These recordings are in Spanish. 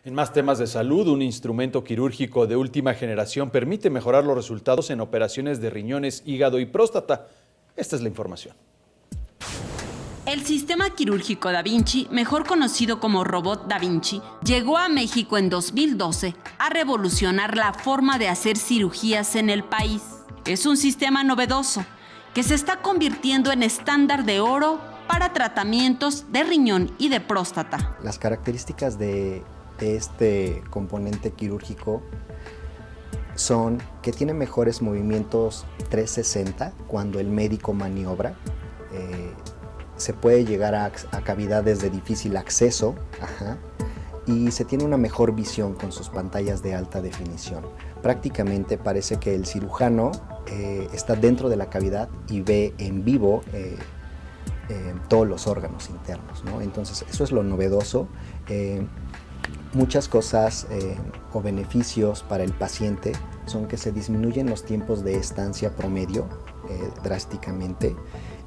En más temas de salud, un instrumento quirúrgico de última generación permite mejorar los resultados en operaciones de riñones, hígado y próstata. Esta es la información. El sistema quirúrgico Da Vinci, mejor conocido como robot Da Vinci, llegó a México en 2012 a revolucionar la forma de hacer cirugías en el país. Es un sistema novedoso que se está convirtiendo en estándar de oro para tratamientos de riñón y de próstata. Las características de este componente quirúrgico son que tiene mejores movimientos 360 cuando el médico maniobra. Se puede llegar a cavidades de difícil acceso, y se tiene una mejor visión con sus pantallas de alta definición. Prácticamente parece que el cirujano está dentro de la cavidad y ve en vivo todos los órganos internos, ¿no? Entonces eso es lo novedoso. Muchas cosas o beneficios para el paciente son que se disminuyen los tiempos de estancia promedio drásticamente,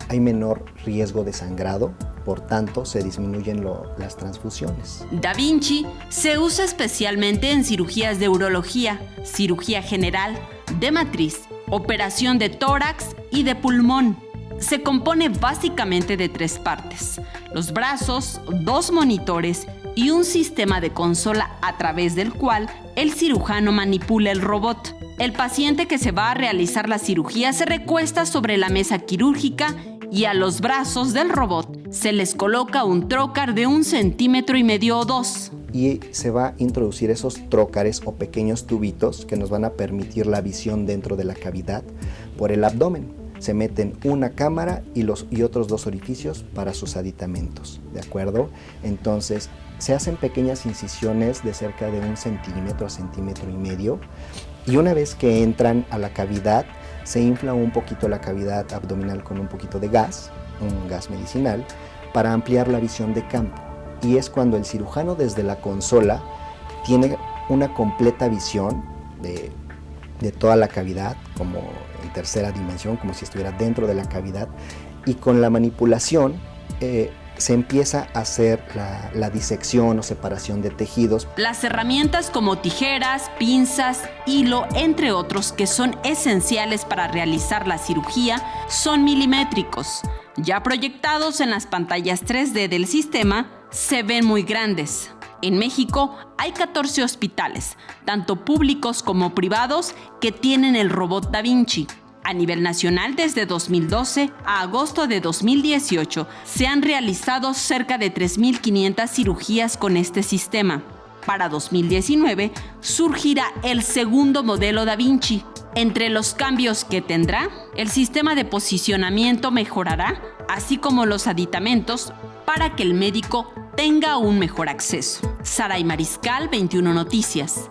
hay menor riesgo de sangrado, por tanto se disminuyen las transfusiones. Da Vinci se usa especialmente en cirugías de urología, cirugía general, de matriz, operación de tórax y de pulmón. Se compone básicamente de 3 partes: los brazos, 2 monitores y un sistema de consola a través del cual el cirujano manipula el robot. El paciente que se va a realizar la cirugía se recuesta sobre la mesa quirúrgica y a los brazos del robot se les coloca un trócar de 1,5 centímetros o 2. Y se va a introducir esos trócares o pequeños tubitos que nos van a permitir la visión dentro de la cavidad por el abdomen. Se meten una cámara y otros 2 orificios para sus aditamentos, ¿de acuerdo? Entonces, se hacen pequeñas incisiones de cerca de 1 centímetro a 1,5 centímetros, y una vez que entran a la cavidad, se infla un poquito la cavidad abdominal con un poquito de gas, un gas medicinal, para ampliar la visión de campo. Y es cuando el cirujano desde la consola tiene una completa visión de toda la cavidad, como en tercera dimensión, como si estuviera dentro de la cavidad, y con la manipulación se empieza a hacer la disección o separación de tejidos. Las herramientas como tijeras, pinzas, hilo, entre otros, que son esenciales para realizar la cirugía, son milimétricos. Ya proyectados en las pantallas 3D del sistema, se ven muy grandes. En México hay 14 hospitales, tanto públicos como privados, que tienen el robot Da Vinci. A nivel nacional, desde 2012 a agosto de 2018, se han realizado cerca de 3.500 cirugías con este sistema. Para 2019, surgirá el segundo modelo Da Vinci. Entre los cambios que tendrá, el sistema de posicionamiento mejorará, así como los aditamentos, para que el médico tenga un mejor acceso. Saray Mariscal, 21 Noticias.